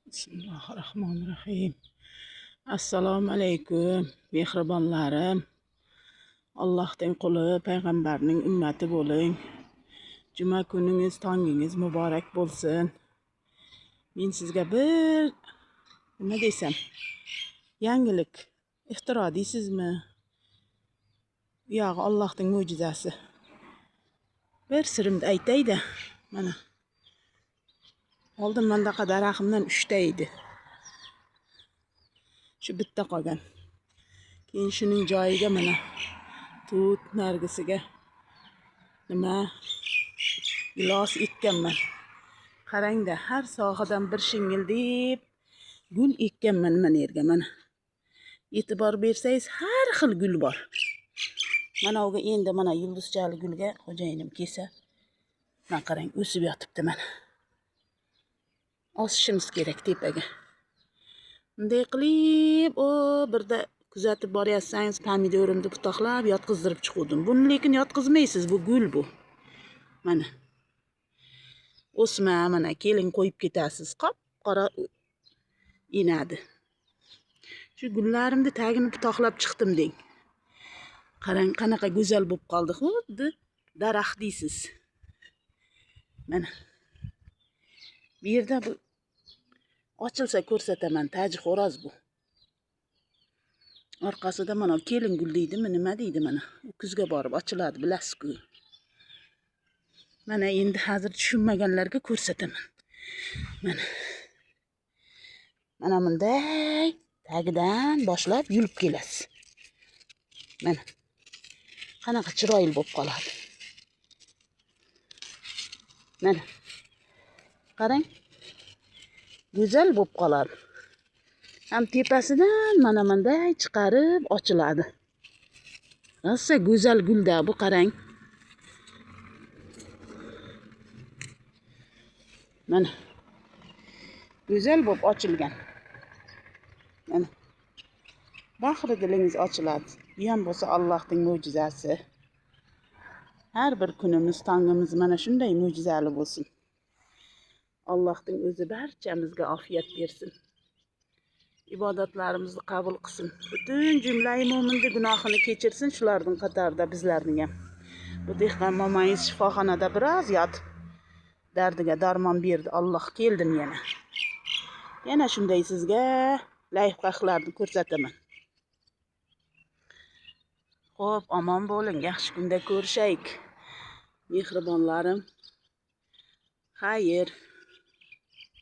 Bismillahirrahmanirrahim. Assalomu alaykum, mehribonlarim. Allohning quli, payg'ambarning ummati bo'ling. Juma kuningiz, tongingiz muborak bo'lsin. Men sizga bir nima desam, yangilik ixtiro deysizmi? Yo'q, Allohning mo'jizasi. Bir sirimni aytayda. Mana oldin mandaqa daraxtimdan 3 ta edi. Shu bitta qolgan. Keyin shuning joyiga mana tut nargisiga nima gilos ekkanman. Qarangda, har sohadan bir shingildib gul ekkanman mana yerga mana. E'tibor bersangiz, har xil gul bor. Mana uga endi mana yulduzchali gulga xo'jayinim kelsa, mana qarang, o'sib yotibdi mana. Osishimiz kerak tepaga. Bunday qilib, birda kuzatib boryapsangiz, pomidorimni butoqlab yotqizdirib chiqdim. Buni lekin yotqizmaysiz, bu gul bu. Mana. O'sma mana kelin qo'yib ketasiz. Qop-qora inadi. Shu gullarimni tagini butoqlab chiqdim deng. Qarang, qanaqa go'zal bo'lib qoldi. Xuddi daraxt deysiz. Mana. Bu yerda bu ochilsa ko'rsataman, taji xo'roz bu. Orqasida mana kelin gul deydimi, nima deydi mana. Kuzga borib ochiladi, bilasiz-ku. Mana endi hozir tushunmaganlarga ko'rsataman. Mana. Mana bunday tagidan boshlab yulib kelasiz. Mana. Qanaqa chiroyli bo'lib qoladi. Mana. Qarang. Go'zal bo'lib qoladi. Ham tepasidan mana bunday chiqarib ochiladi. Rosa go'zal gulda bu, qarang. Mana. Go'zal bo'lib ochilgan. Mana. Bahri dilingiz ochiladi. Bu ham bo'lsa Allohning mo'jizasi. Har bir kunimiz, tongimiz mana shunday mo'jizali bo'lsin. Allohning o'zi barchamizga ofiyat bersin. Ibodatlarimizni qabul qilsin. Butun jumlai mo'minning gunohini kechirsin, shularning qatorida bizlarning ham. Bu dehqon momangiz shifoxonada biroz yotib, dardiga darmon berdi. Alloh, keldim yana. Yana shunday sizga layf qahlarni ko'rsataman. Xo'p, omon bo'ling, yaxshi kunda ko'rishaylik. Mehribonlarim. Xayr.